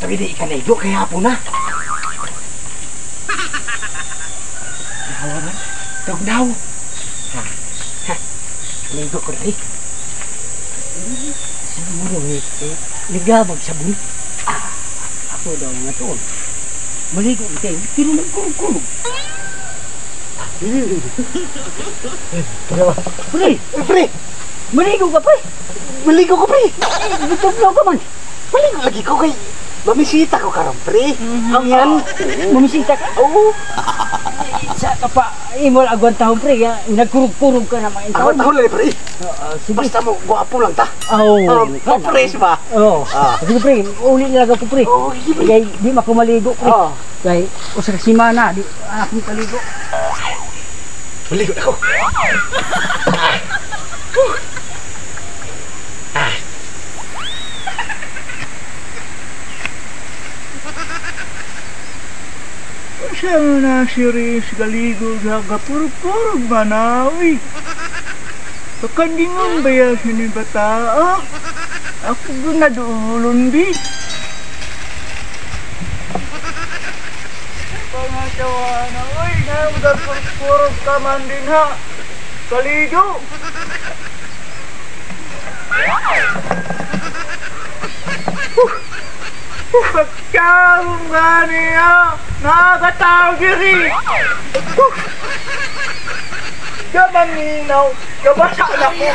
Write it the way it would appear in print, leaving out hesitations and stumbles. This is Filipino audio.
Tapi di ikan ego kaya hapon na. Nahawa man. Tawag daw. Ha. Ha. Ligo ko rin. Siguro ligabag sabon. Ako daw nga toon. Maligo kayo. Pero nagkurog-kurog. Pre! Pre! Maligo ka, pre! Maligo ka, pre! Butog-law ka man! Maligo lagi ko kay... Mamisita ko karon, pre! Ang yan! Mamisita ka? Oo! Sa ka pa, imol agwan taon, pre! Nagkurog-kurog ka naman. Agwan taon lang, pre! Basta mo, guwapo lang ta! Oo! Pa-fresh ba? Oo! Sige, pre! Uli nilaga ko, pre! Oo! Kaya di makumaligo, pre! Oo! Kaya usag simana, di akong kaligo. Maligo na ako! Saan na si Riz galigo sa kapurog-purog manawi? Kakandingan ba yan sini bata? Ako gunadulon di. Pangatawa na, uy, nagpurog-purog ka man din ha. Galigo! Pagkawang gani ha! Nakakatawag diri! Gaman ninaw! Gabasa na ko!